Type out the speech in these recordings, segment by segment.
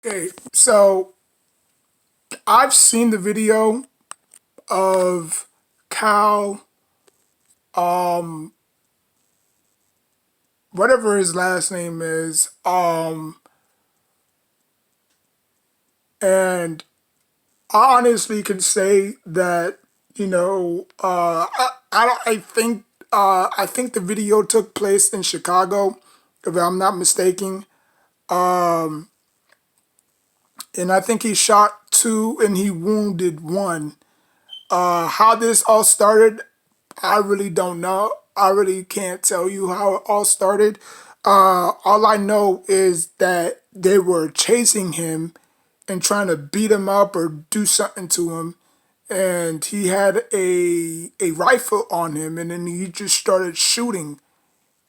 Okay, so I've seen the video of Cal, whatever his last name is, and I honestly can say that I think the video took place in Chicago, if I'm not mistaken, and I think he shot two and he wounded one. How this all started, I really don't know. I really can't tell you how it all started. All I know is that they were chasing him and trying to beat him up or do something to him. And he had a rifle on him, and then he just started shooting.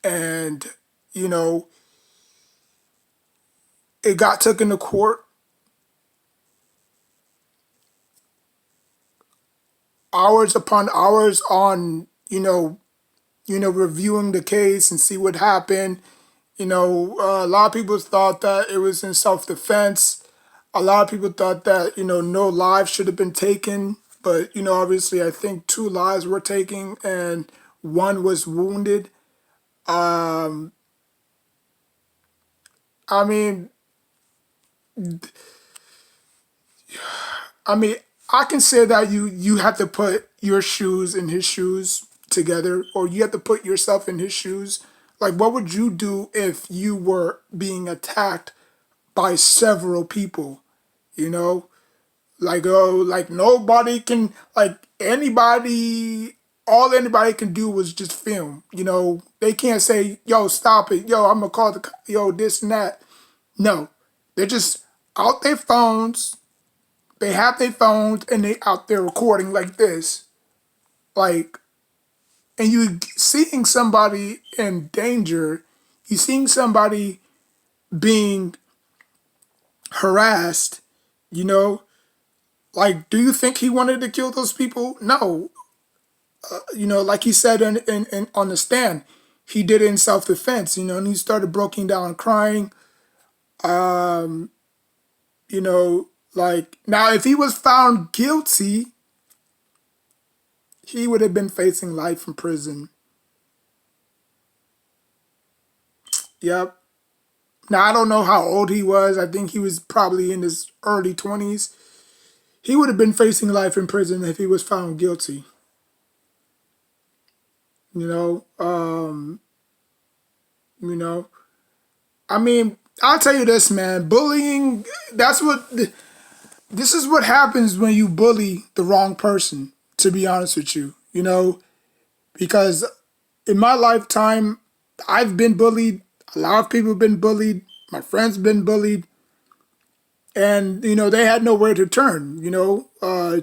And, you know, it got taken to court hours upon hours on, reviewing the case and see what happened. A lot of people thought that it was in self-defense. A lot of people thought that, no lives should have been taken. But, obviously, I think two lives were taken and one was wounded. Um, I mean, I mean, I can say that you have to put your shoes in his shoes together, or you have to put yourself in his shoes. Like, what would you do if you were being attacked by several people? You know, like like nobody can, like anybody. All anybody can do was just film. They can't say, "Yo, stop it, yo, I'm gonna call yo this and that." No, they're just out their phones. They have their phones and they out there recording like this, like, and you seeing somebody in danger, you seeing somebody being harassed. You know, like, do you think he wanted to kill those people? No. Like he said on the stand, he did it in self defense. And he started breaking down and crying. Um, like now, if he was found guilty, he would have been facing life in prison. Yep. Now, I don't know how old he was. I think he was probably in his early 20s. He would have been facing life in prison if he was found guilty. You know, you know. I mean, I'll tell you this, man. Bullying, that's what this is what happens when you bully the wrong person, to be honest with you. Because in my lifetime, I've been bullied. A lot of people have been bullied. My friends been bullied. And they had nowhere to turn.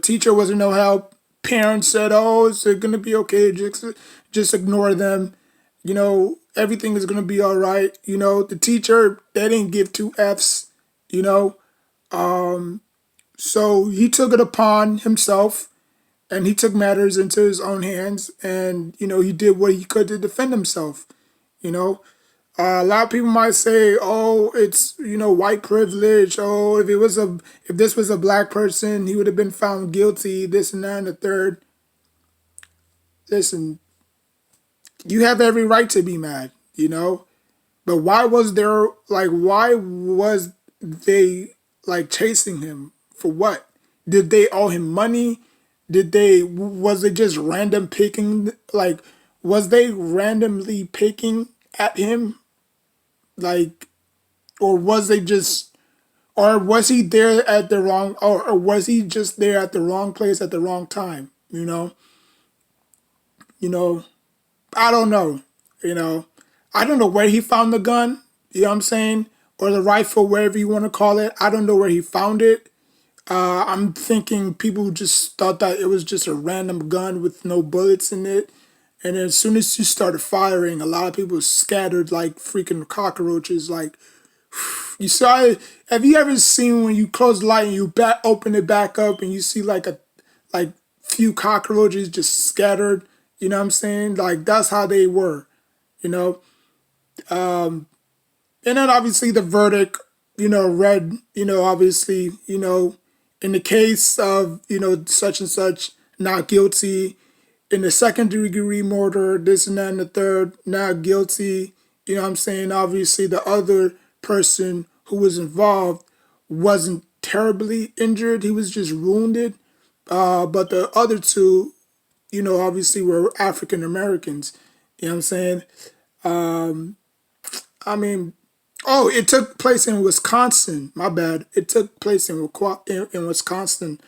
Teacher wasn't no help. Parents said, "Oh, it's gonna be okay. Just ignore them. Everything is gonna be all right." The teacher, they didn't give two f's. You know, so he took it upon himself, and he took matters into his own hands, and he did what he could to defend himself. You know, a lot of people might say, "Oh, it's white privilege. Oh, if this was a black person, he would have been found guilty. This and that and the third." Listen, you have every right to be mad, but why was they like chasing him for what? Did they owe him money? Was it just random picking? Like, was they randomly picking at him? Like, or was they just or was he there at the wrong or was he just there at the wrong place at the wrong time? You know, I don't know. You know, I don't know where he found the gun, you know what I'm saying? Or the rifle, wherever you want to call it. I don't know where he found it. I'm thinking people just thought that it was just a random gun with no bullets in it. And then as soon as you started firing, a lot of people scattered like freaking cockroaches. Like, you saw it. Have you ever seen when you close the light and you open it back up and you see like few cockroaches just scattered? You know what I'm saying? Like, that's how they were. You know. And then obviously the verdict read, obviously, in the case of, such and such, not guilty. In the second degree murder, this and that and the third, not guilty. You know what I'm saying? Obviously, the other person who was involved wasn't terribly injured. He was just wounded. But the other two, obviously were African Americans. You know what I'm saying? I mean, oh, it took place in Wisconsin. My bad. It took place in Wisconsin.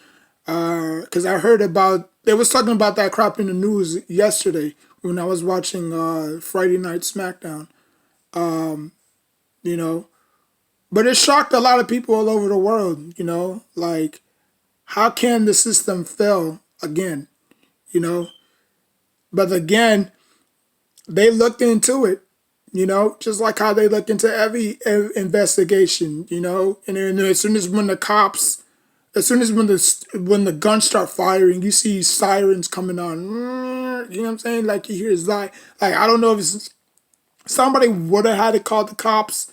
Because I heard about, they was talking about that crap in the news yesterday when I was watching Friday Night SmackDown. You know, but it shocked a lot of people all over the world. Like, how can the system fail again? You know, but again, they looked into it. Just like how they look into every investigation. And then as soon as when the cops, as soon as when the guns start firing, you see sirens coming on. You know what I'm saying? Like you hear like I don't know if somebody would have had to call the cops.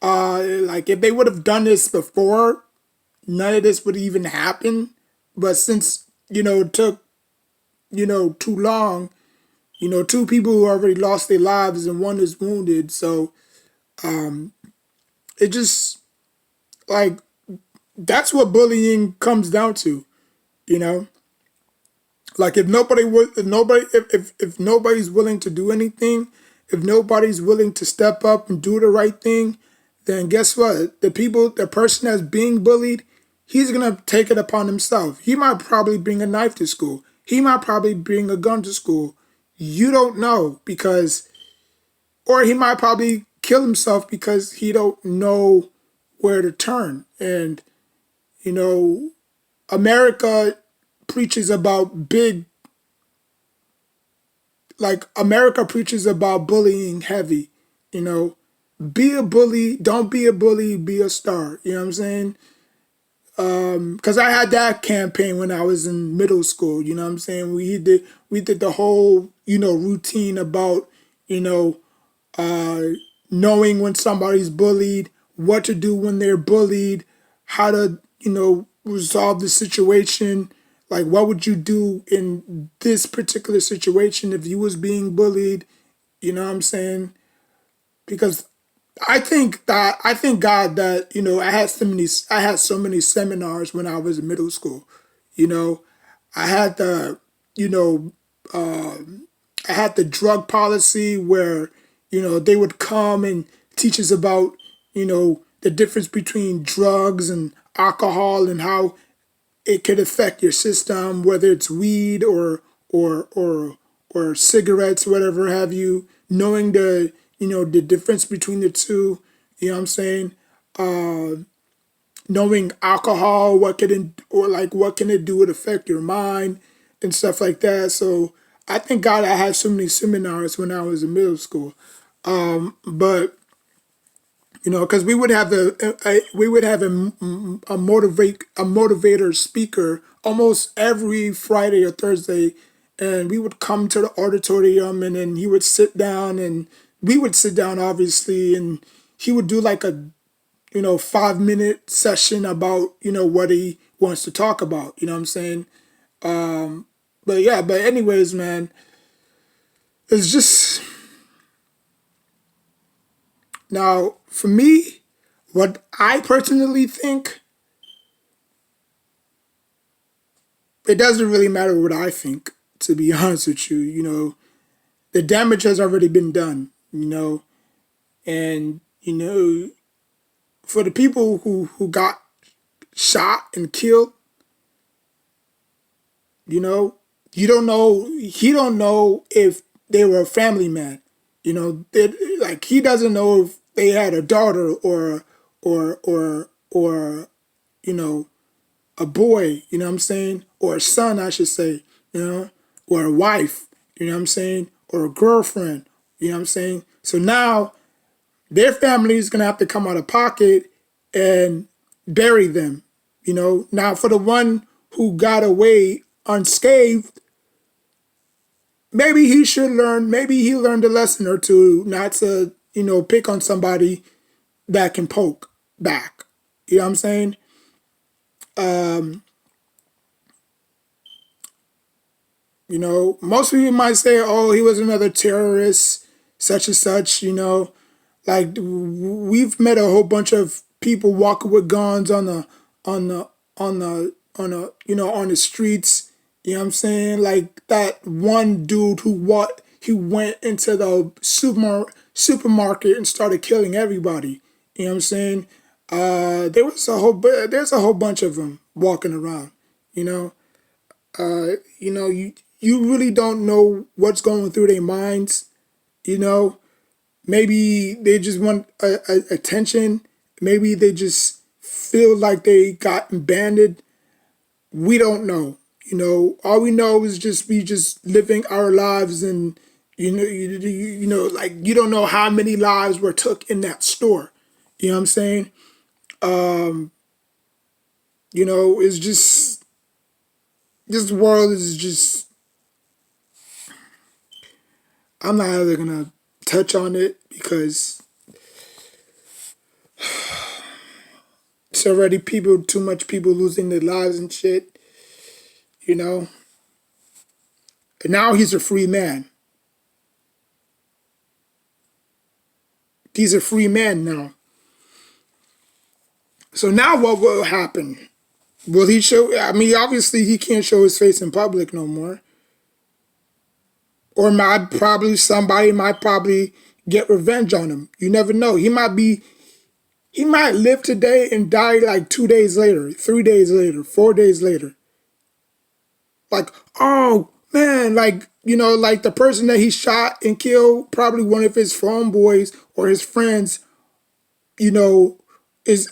Like if they would have done this before, none of this would even happen. But since it took too long, two people who already lost their lives and one is wounded. So it just like that's what bullying comes down to. You know, like if nobody's willing to do anything, if nobody's willing to step up and do the right thing, then guess what? The person that's being bullied, he's gonna take it upon himself. He might probably bring a knife to school. He might probably bring a gun to school. You don't know or he might probably kill himself because he don't know where to turn. And you know, America preaches about America preaches about bullying heavy. You know, be a bully, don't be a bully, be a star. You know what I'm saying? Because I had that campaign when I was in middle school. You know what I'm saying? We did the whole routine about you know uh, knowing when somebody's bullied, what to do when they're bullied, how to resolve the situation. Like, what would you do in this particular situation if you was being bullied? You know what I'm saying? Because I thank God that I had so many seminars when I was in middle school. You know, I had the you know I had the drug policy where they would come and teach us about the difference between drugs and alcohol and how it could affect your system, whether it's weed or or or cigarettes, whatever have you. Knowing the difference between the two, you know what I'm saying? Uh, Knowing alcohol, what can it do to affect your mind and stuff like that. So I thank God I had so many seminars when I was in middle school. But because we would have a motivator speaker almost every Friday or Thursday, and we would come to the auditorium, and then he would sit down, and we would sit down obviously, and he would do like a 5 minute session about what he wants to talk about. You know what I'm saying? But yeah, but anyways, man, it's just now for me, what I personally think, it doesn't really matter what I think, to be honest with you. The damage has already been done, and for the people who got shot and killed, you know, he don't know if they were a family man. Like he doesn't know if they had a daughter or you know, a boy, you know what I'm saying? Or a son, I should say, or a wife, you know what I'm saying? Or a girlfriend, you know what I'm saying? So now their family is going to have to come out of pocket and bury them, Now, for the one who got away unscathed, maybe he learned a lesson or two not to, pick on somebody that can poke. back. You know what I'm saying? Um, most people might say, "Oh, he was another terrorist, such and such." Like we've met a whole bunch of people walking with guns on the on the streets. You know what I'm saying? Like that one dude who went into the supermarket and started killing everybody. You know what I'm saying? There's a whole bunch of them walking around. You know, you really don't know what's going through their minds. You know, maybe they just want attention. Maybe they just feel like they got abandoned. We don't know. All we know is just we just living our lives, and like you don't know how many lives were took in that store. You know what I'm saying? It's just this world is just. I'm not ever gonna touch on it because it's already too much people losing their lives and shit. You know. And now he's a free man. He's a free man now. So now what will happen? Will he show? I mean, obviously he can't show his face in public no more. Or somebody might probably get revenge on him. You never know. He might live today and die like 2 days later, 3 days later, 4 days later. Like, oh man, like the person that he shot and killed, probably one of his homeboys or his friends, you know, is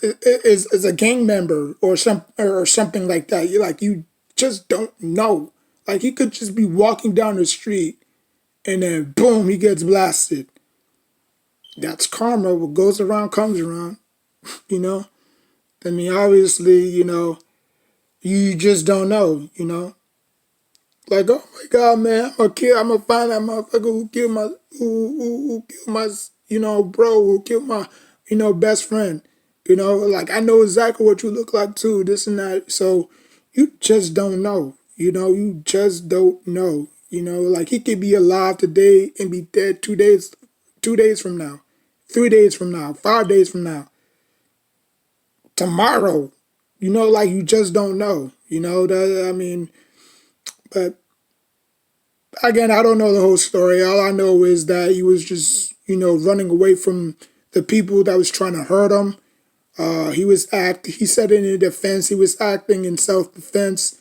a gang member or something like that. You just don't know. Like he could just be walking down the street and then boom, he gets blasted. That's karma. What goes around comes around. You know. I mean, obviously, you just don't know. Like, oh my God, man, I'm gonna find that motherfucker who killed my, bro, who killed my, best friend. Like I know exactly what you look like too, this and that. So you just don't know. You just don't know. Like he could be alive today and be dead 2 days from now, 3 days from now, 5 days from now, tomorrow. Like you just don't know. I mean, but again, I don't know the whole story. All I know is that he was just, running away from the people that was trying to hurt him. He said in his defense, he was acting in self-defense.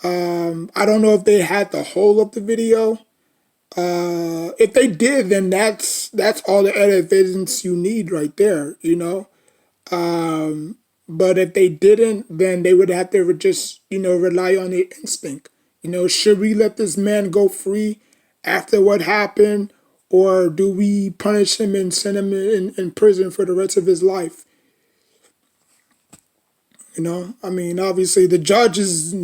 I don't know if they had the whole of the video. If they did, then that's all the evidence you need right there. But if they didn't, then they would have to just, rely on their instinct. Should we let this man go free after what happened, or do we punish him and send him in prison for the rest of his life? I mean, obviously the judge is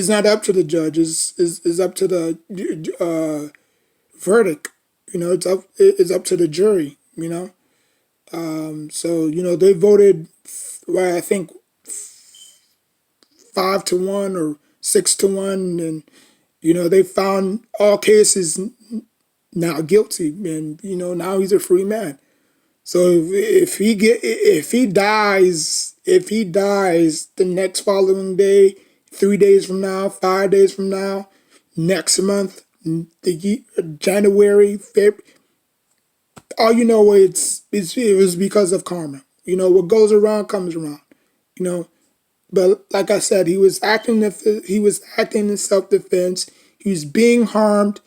not up to the judge. Is up to the verdict. It's up to the jury. So they voted, well, I think 5-1 or 6-1, and they found all cases now guilty, and now he's a free man. So if he dies the next following day, 3 days from now, 5 days from now, next month, January, February, all it was because of karma. What goes around comes around. But like I said, he was acting in self-defense. He was being harmed.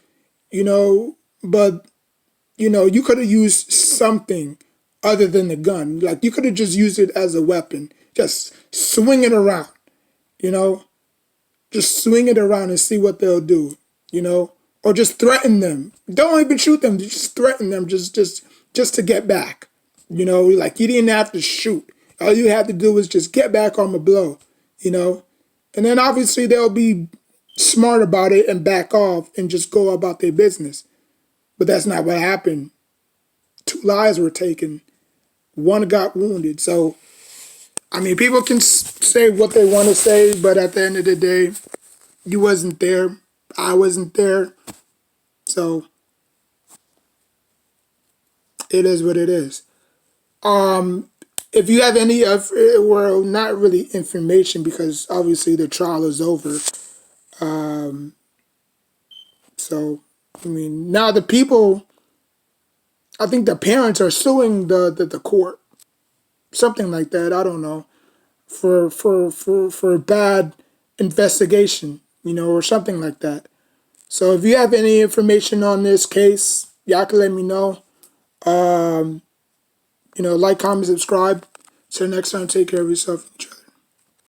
But you could have used something other than the gun. Like you could have just used it as a weapon. Just swing it around, you know? Just swing it around and see what they'll do, Or just threaten them. Don't even shoot them, just threaten them just to get back. Like you didn't have to shoot. All you had to do was just get back on the blow, And then obviously they'll be smart about it and back off and just go about their business. But that's not what happened. 2 lives were taken. 1 got wounded. So, I mean, people can say what they want to say, but at the end of the day, you wasn't there. I wasn't there. So it is what it is. If you have any of, well, not really information because obviously the trial is over. So, I mean, now the people, I think the parents are suing the court, something like that. I don't know, for bad investigation, or something like that. So if you have any information on this case, y'all can let me know. Like, comment, subscribe. Till next time, take care of yourself.